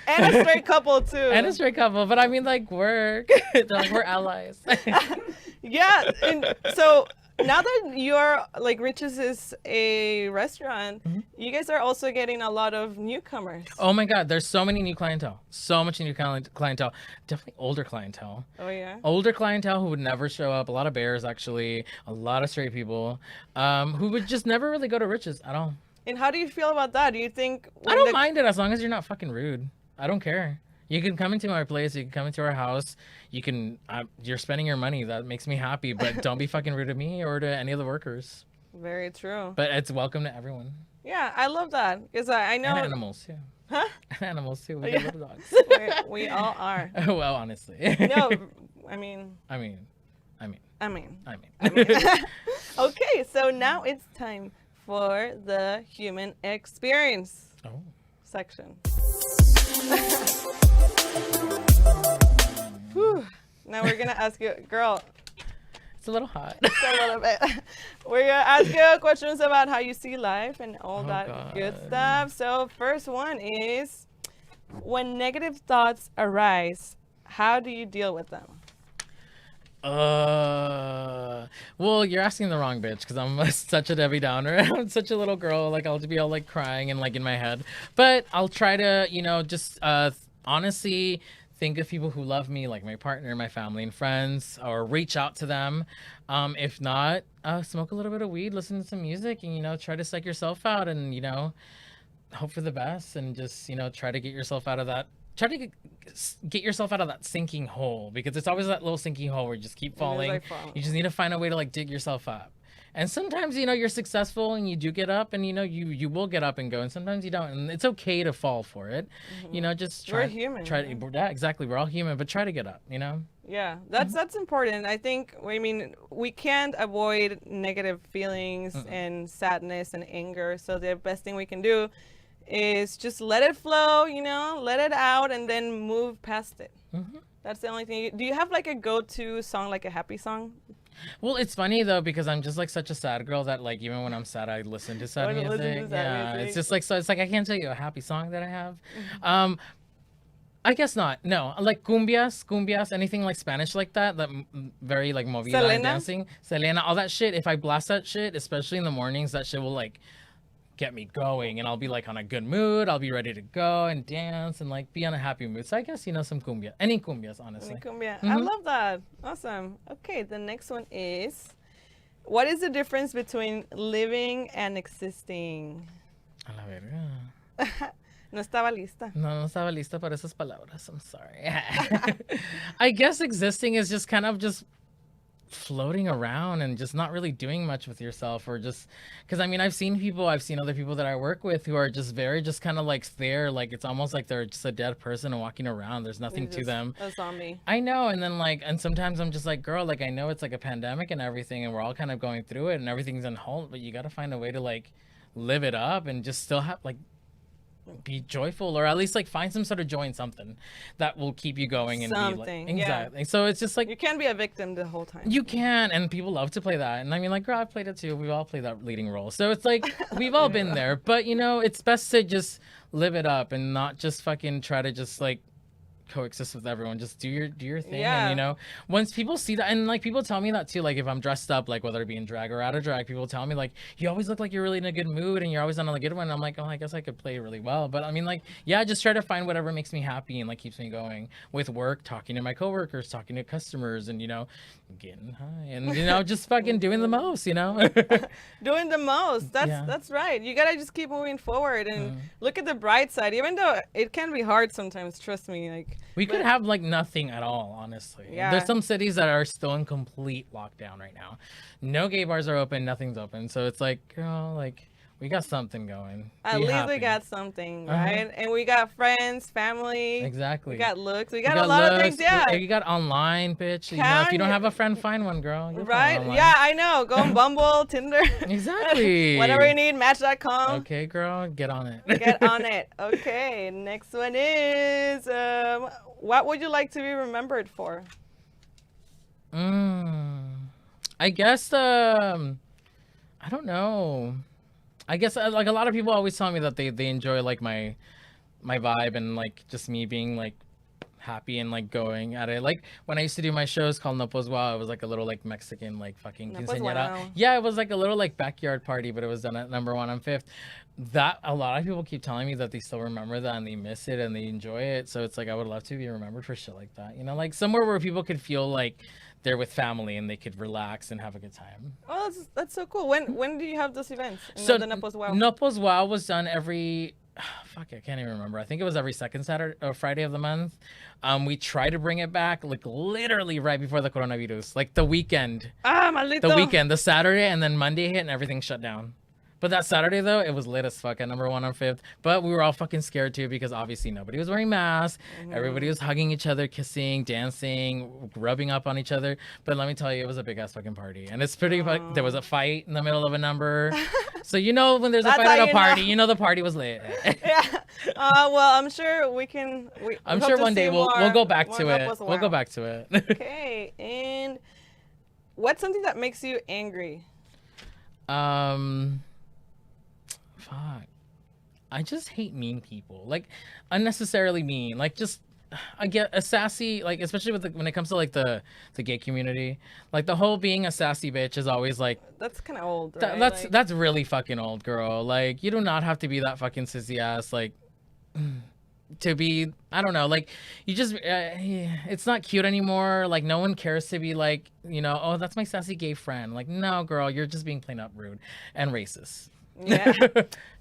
And a straight couple too. And a straight couple, but I mean like work. They're like, we're allies. Yeah, and so now that you're like Rich's is a restaurant, you guys are also getting a lot of newcomers. Oh my God, there's so many new clientele. So much new clientele. Definitely older clientele. Oh yeah. Older clientele who would never show up. A lot of bears actually. A lot of straight people, who would just never really go to Rich's at all. And how do you feel about that? Do you think I don't mind it as long as you're not fucking rude. I don't care. You can come into our place. You can come into our house. You can. You're spending your money. That makes me happy. But don't be fucking rude to me or to any of the workers. Very true. But it's welcome to everyone. Yeah, I love that because I know. And animals too. Huh? And animals too. We got little dogs. We all are. Well, honestly. No, I mean. Okay, so now it's time for the human experience section. Whew. Now we're gonna ask you, girl. It's a little hot. It's a little bit. We're gonna ask you questions about how you see life and all that good stuff. So first one is, when negative thoughts arise, how do you deal with them? Well, you're asking the wrong bitch because I'm such a Debbie Downer. I'm such a little girl. Like I'll just be all like crying and like in my head. But I'll try to, just honestly think of people who love me, like my partner, my family and friends, or reach out to them. If not, smoke a little bit of weed, listen to some music, and try to psych yourself out, and hope for the best, and just try to get yourself out of that. Try to get yourself out of that sinking hole, because it's always that little sinking hole where you just keep falling. You just need to find a way to like dig yourself up. And sometimes, you know, you're successful and you do get up and, you know, you will get up and go. And sometimes you don't. And it's okay to fall for it. You know, just try. We're human. Yeah, exactly. We're all human, but try to get up, you know? Yeah, that's important. I think, I mean, we can't avoid negative feelings and sadness and anger. So the best thing we can do is just let it flow, you know, let it out and then move past it. That's the only thing. Do you have like a go-to song, like a happy song? Well, it's funny though because I'm just like such a sad girl that like even when I'm sad I listen to sad music. Yeah, it's just like so. It's like I can't tell you a happy song that I have. I guess not. No, like cumbias, anything like Spanish like that. That very like movida and dancing, Selena, all that shit. If I blast that shit, especially in the mornings, that shit will like get me going, and I'll be like on a good mood. I'll be ready to go and dance and like be on a happy mood. So I guess, you know, some cumbia, any cumbias, honestly. Any cumbia. I love that. Awesome. Okay, the next one is, what is the difference between living and existing? A la verga. No estaba lista. No estaba lista para esas palabras. I'm sorry. I guess existing is just kind of just floating around and just not really doing much with yourself, or just because I mean I've seen other people that I work with who are just very just kind of like there, like it's almost like they're just a dead person and walking around. There's nothing to them. A zombie. I know. And then like, and sometimes I'm just like, girl, like I know it's like a pandemic and everything and we're all kind of going through it and everything's on hold, but you got to find a way to like live it up and just still have like be joyful, or at least like find some sort of joy in something that will keep you going and something, be like, exactly. So it's just like you can't be a victim the whole time. You can, and people love to play that. And I mean, like, girl, I've played it too. We've all played that leading role. So it's like we've all been there. But you know, it's best to just live it up and not just fucking try to just like coexist with everyone. Just do your thing. And you know, once people see that, and like people tell me that too, like if I'm dressed up, like whether it be in drag or out of drag, people tell me like, you always look like you're really in a good mood and you're always on a good one. And I'm like, oh, I guess I could play really well. But I mean, like, yeah, just try to find whatever makes me happy and like keeps me going with work, talking to my coworkers, talking to customers, and you know, getting high and you know, just fucking doing the most, you know. Doing the most. That's right. You gotta just keep moving forward and look at the bright side, even though it can be hard sometimes, trust me. Like we could have like nothing at all, honestly. Yeah. There's some cities that are still in complete lockdown right now. No gay bars are open, nothing's open. So it's like, girl, like we got something going. At least we got something, right? And we got friends, family. Exactly. We got looks. We got a lot of things, yeah. You got online, bitch. You know, if you don't have a friend, find one, girl. Right? Yeah, I know. Go on Bumble, Tinder. Exactly. Whatever you need, Match.com. Okay, girl, get on it. Get on it. Okay, next one is, what would you like to be remembered for? I guess, I don't know. I guess like a lot of people always tell me that they enjoy like my vibe and like just me being like happy and like going at it. Like when I used to do my shows called No Pues Wow, it was like a little like Mexican like fucking quinceañera. Yeah, it was like a little like backyard party, but it was done at number 1 on 5th. That a lot of people keep telling me that they still remember that and they miss it and they enjoy it. So it's like I would love to be remembered for shit like that. You know, like somewhere where people could feel like they're with family and they could relax and have a good time. Oh, that's so cool. When do you have those events? So the No Pues Wow? No Pues Wow was done every fuck, I can't even remember. I think it was every second Saturday or Friday of the month. We try to bring it back like literally right before the coronavirus, like the weekend. Maldito. The weekend, the Saturday, and then Monday hit and everything shut down. But that Saturday, though, it was lit as fuck at number 1 on 5th. But we were all fucking scared, too, because obviously nobody was wearing masks. Everybody was hugging each other, kissing, dancing, rubbing up on each other. But let me tell you, it was a big-ass fucking party. And it's pretty... There was a fight in the middle of a number. So you know when there's a fight at a party, you know the party was lit. Yeah. Well, I'm sure we can... I'm sure one day we'll go back to it. We'll go back to it. Okay. And what's something that makes you angry? Fuck. I just hate mean people. Like, unnecessarily mean. Like, just, I get a sassy, like, especially with when it comes to, like, the gay community. Like, the whole being a sassy bitch is always, like... That's kind of old, right? That's really fucking old, girl. Like, you do not have to be that fucking sissy ass, like... to be, I don't know, like, you just, it's not cute anymore. Like, no one cares to be like, you know, oh, that's my sassy gay friend. Like, no, girl, you're just being plain up rude and racist. Yeah.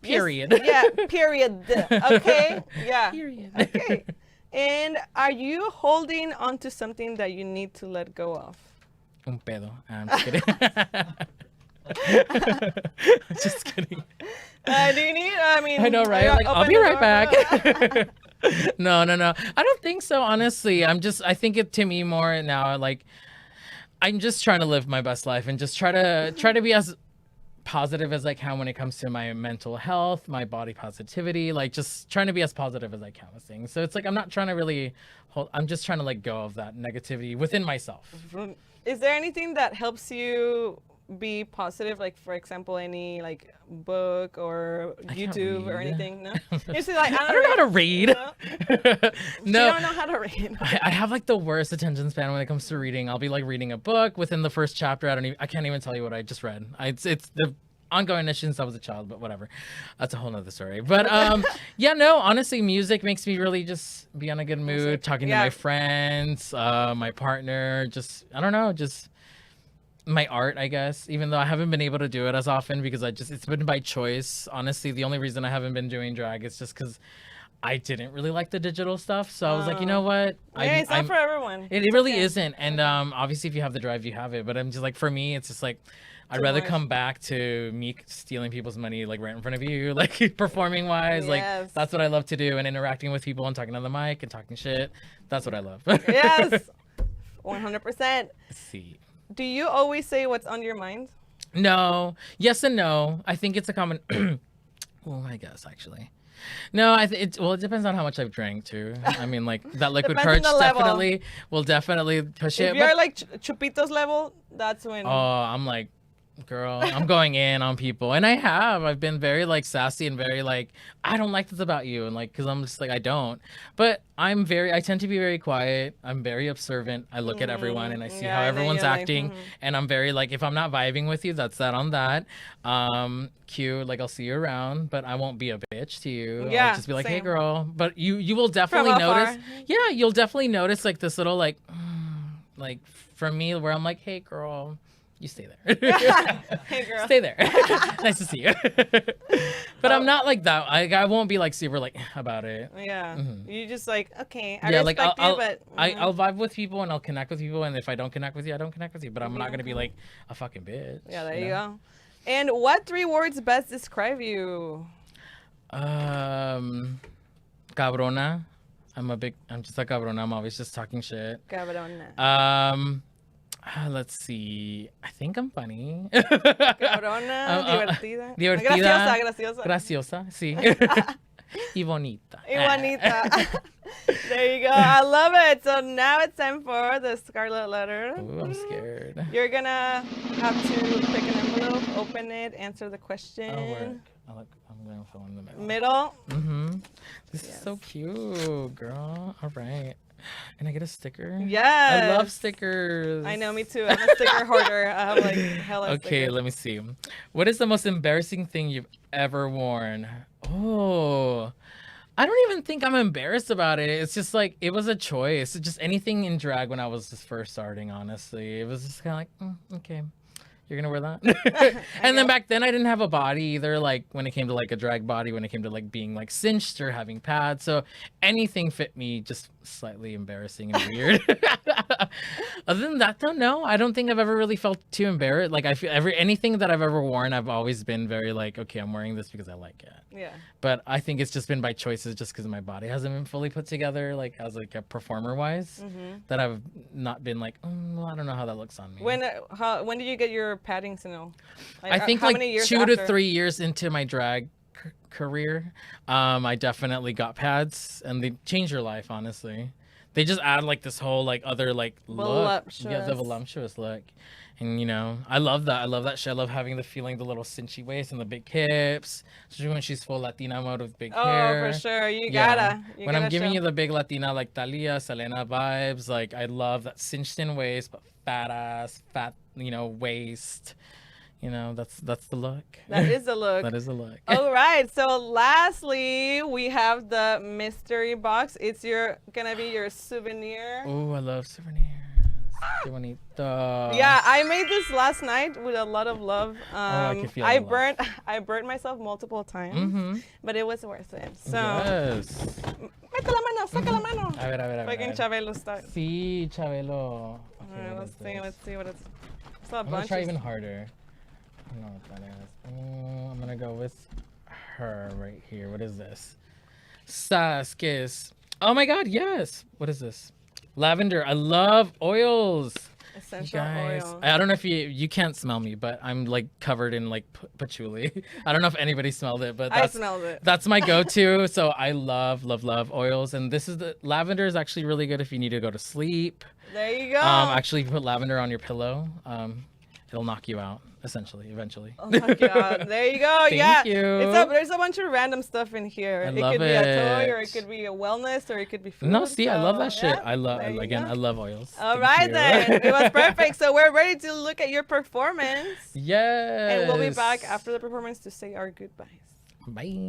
Period. Yeah, period. Okay. Yeah. Period. Okay. And are you holding on to something that you need to let go of? Un pedo. I'm just kidding. Just kidding. Do you need? I mean, I know, right? Like, I'll open be the right door back. No. I don't think so, honestly. I think it to me more now, like, I'm just trying to live my best life and just try to be as positive as I can when it comes to my mental health, my body positivity, like just trying to be as positive as I can with things. So it's like I'm not trying to really I'm just trying to let go of that negativity within myself. Is there anything that helps you be positive? Like, for example, any like book or YouTube or read. anything? No. You see, like, I don't know how to read. No. No. You don't know how to read. I have like the worst attention span when it comes to reading. I'll be like reading a book within the first chapter. I can't even tell you what I just read. It's the ongoing issue since I was a child, but whatever. That's a whole nother story. But yeah, no, honestly, music makes me really just be on a good mood, talking to my friends, my partner, just, I don't know, just my art, I guess, even though I haven't been able to do it as often because it's been by choice. Honestly, the only reason I haven't been doing drag is just because I didn't really like the digital stuff. So I was like, you know what? Yeah, it's not for everyone. It really isn't. And obviously, if you have the drive, you have it. But I'm just like, for me, it's just like, I'd rather come back to me stealing people's money, like right in front of you, like performing wise. Like, that's what I love to do. And interacting with people and talking on the mic and talking shit. That's what I love. Yes. 100%. See. Do you always say what's on your mind? No. Yes and no. I think it's a common... well, I guess, actually. No, it depends on how much I've drank, too. I mean, like, that liquid courage definitely will definitely push it. If you're like Chupitos level, that's when... Oh, I'm like... Girl, I'm going in on people, and I've been very like sassy and very like, I don't like this about you, and like, because I'm just like, I don't, but I tend to be very quiet. I'm very observant. I look at everyone and I see how everyone's acting, like, and I'm very like, if I'm not vibing with you, that's that on that. Cute, like, I'll see you around, but I won't be a bitch to you. I'll just be like, hey girl, but you will definitely notice. Yeah, you'll definitely notice like this little like from me where I'm like, hey girl, you stay there. Hey girl. Stay there. Nice to see you. But I'm not like that. I won't be like super like about it. Yeah. You just like, okay, I respect you, but I'll vibe with people and I'll connect with people, and if I don't connect with you, I don't connect with you. But I'm not gonna be like a fucking bitch. Yeah, there you go. And what 3 words best describe you? Cabrona. I'm just a cabrona. I'm always just talking shit. Cabrona. Let's see. I think I'm funny. Cabrona, divertida. Divertida. Graciosa, sí. Y bonita. Y bonita. There you go. I love it. So now it's time for the Scarlett Letter. Ooh, I'm scared. You're going to have to pick an envelope, open it, answer the question. I'm going to fill in the middle. Middle? Mm-hmm. This is so cute, girl. All right. And I get a sticker? Yes. I love stickers. I know, me too. I'm a sticker hoarder. I have like hella stickers. Okay, let me see. What is the most embarrassing thing you've ever worn? Oh, I don't even think I'm embarrassed about it. It's just like, it was a choice. It's just anything in drag when I was just first starting, honestly. It was just kind of like, okay. You're gonna wear that? And then back then I didn't have a body either, like when it came to like a drag body, when it came to like being like cinched or having pads, so anything fit me, just slightly embarrassing and weird. Other than that though, no, I don't think I've ever really felt too embarrassed. Like I feel anything that I've ever worn, I've always been very like, okay, I'm wearing this because I like it. Yeah. But I think it's just been by choices, just because my body hasn't been fully put together, like as like a performer wise, that I've not been like, well, I don't know how that looks on me. When did you get your padding signal? Like, I think like 2 to 3 years into my drag career, I definitely got pads, and they change your life, honestly. They just add like this whole like other like look, the voluptuous look, and you know, I love that. I love that shit. I love having the feeling, the little cinchy waist and the big hips, especially when she's full Latina mode with big hair. Oh, for sure, you gotta. When I'm giving you the big Latina like Talia, Selena vibes, like I love that cinched in waist, but fat, you know, waist. You know, that's the look. That is the look. That is the look. All right. So lastly, we have the mystery box. It's gonna be your souvenir. Oh, I love souvenirs. Qué bonito. Yeah, I made this last night with a lot of love. I can feel I burnt myself multiple times, but it was worth it. So. Yes. Mete la mano, saca la mano. A ver. Fucking Chabelo style. Sí, Chabelo. Okay, let's see what it's. I'm gonna try even harder. don't know what that is. I'm gonna go with her right here. What is this? Kiss. Oh my god, yes. What is this? Lavender. I love oils. Essential Guys, oil. I don't know if you can't smell me, but I'm like covered in like patchouli. I don't know if anybody smelled it, but I smelled it. that's my go-to. So I love oils, and this is the lavender is actually really good if you need to go to sleep. There you go. Actually put lavender on your pillow. It'll knock you out eventually. Oh my god! There you go. Thank you. There's a bunch of random stuff in here. I It love could be a toy, it. or it could be a wellness, or it could be food. No, see, I love that shit. yeah, I love there you again. go. I love oils. All Thank right you. then, it was perfect. So we're ready to look at your performance, Yes. and we'll be back after the performance to say our goodbyes. Bye.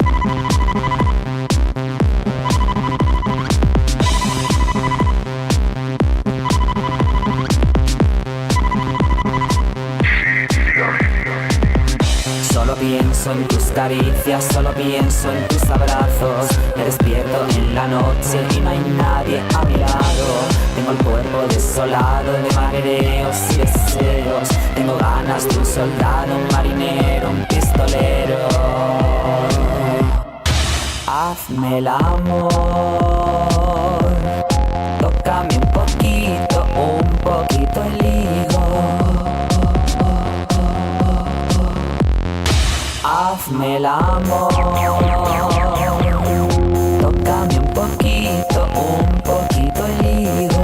Solo pienso en tus caricias, solo pienso en tus abrazos. Me despierto en la noche y no hay nadie a mi lado. Tengo el cuerpo desolado de mareos y deseos. Tengo ganas de un soldado, un marinero, un pistolero. Hazme el amor, tócame un poquito el higo. Hazme el amor, tócame un poquito el higo.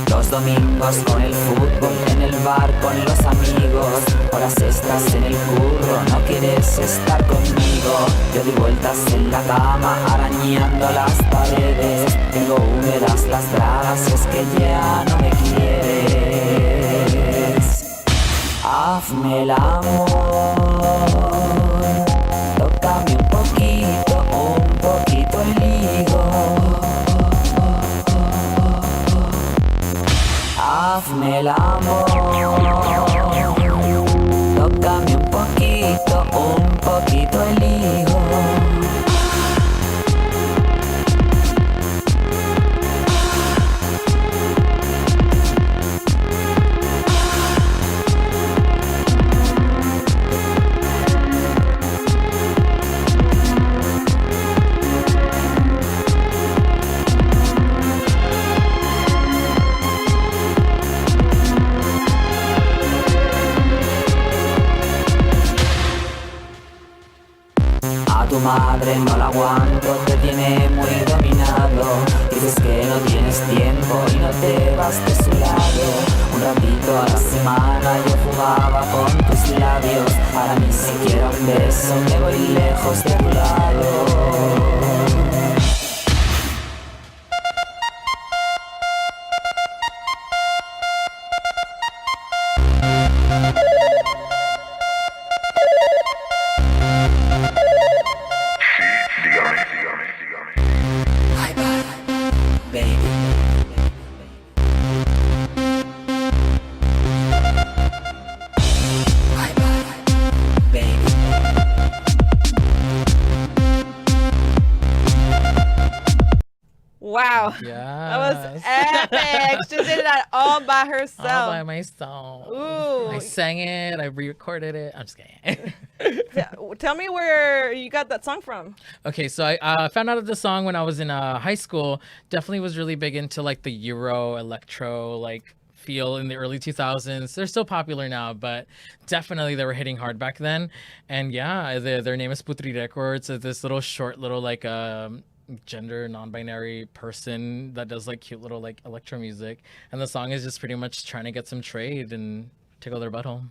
Los domingos con el fútbol, en el bar con los amigos. Horas estás en el curro, no quieres estar conmigo. Yo doy vueltas en la cama, arañando las paredes. Tengo húmedas las bragas, es que ya no me quieres. Hazme el amor, tócame un poquito el higo. Hazme el amor, tócame un poquito el higo. Tu madre no la aguanto, te tiene muy dominado. Dices que no tienes tiempo y no te vas de su lado. Un ratito a la semana yo jugaba con tus labios. Ahora ni siquiera un beso, me voy lejos de tu lado. Wow. Yeah. That was epic. She did that all by herself. All by myself. Ooh. I sang it. I re-recorded it. I'm just kidding. Tell me where you got that song from. Okay, so I found out of the song when I was in high school. Definitely was really big into like the Euro, electro, like feel in the early 2000s. They're still popular now, but definitely they were hitting hard back then. And yeah, their name is Putri Records. It's this little short little like gender non-binary person that does like cute little like electro music, and the song is just pretty much trying to get some trade and tickle their butthole.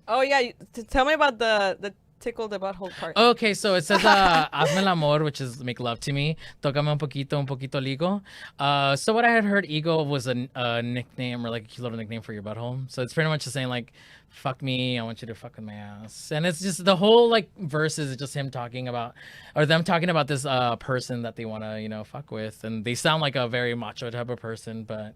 Oh yeah, tell me about the tickle the butthole part. Okay, so it says hazme el amor, which is make love to me. Tócame un poquito ligo. So what I had heard, ego was a nickname or like a cute little nickname for your butthole. So it's pretty much just saying like, fuck me, I want you to fuck with my ass. And it's just the whole like verse is just him talking about, or them talking about this person that they want to, you know, fuck with. And they sound like a very macho type of person, but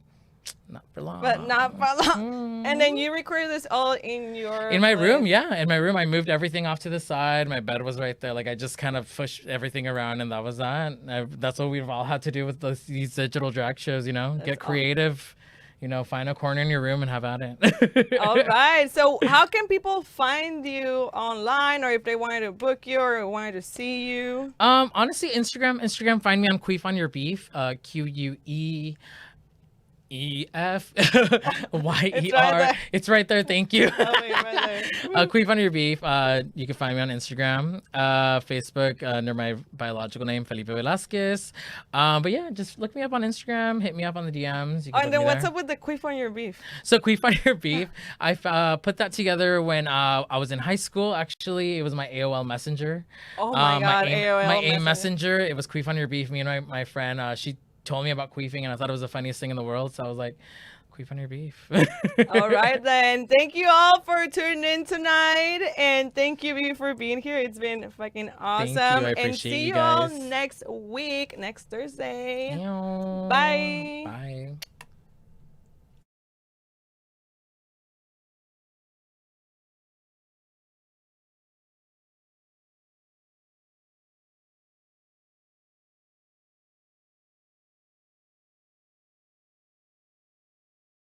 not for long. But not for long. And then you recorded this all in my place. room, yeah. In my room, I moved everything off to the side. My bed was right there. Like I just kind of pushed everything around, and that was that. That's what we've all had to do with these digital drag shows. You know, get creative. You know, find a corner in your room and have at it. All right. So how can people find you online, or if they wanted to book you or wanted to see you? Honestly, Instagram. Find me on Queef on Your Beef. QUEEF YER. It's right there. Thank you. Queef on Your Beef. You can find me on Instagram, Facebook, under my biological name, Felipe Velasquez. But yeah, just look me up on Instagram. Hit me up on the DMs. You can And then what's up with the Queef on Your Beef? So Queef on Your Beef, I put that together when I was in high school. Actually, it was my AOL Messenger. Oh my God, my AIM AOL Messenger. It was Queef on Your Beef. Me and my friend, she told me about queefing, and I thought it was the funniest thing in the world. So I was like, Queef on Your Beef. All right, then. Thank you all for tuning in tonight. And thank you, B, for being here. It's been fucking awesome. Thank you. I and appreciate see you all guys. next week, next Thursday. Bye. Bye. Bye.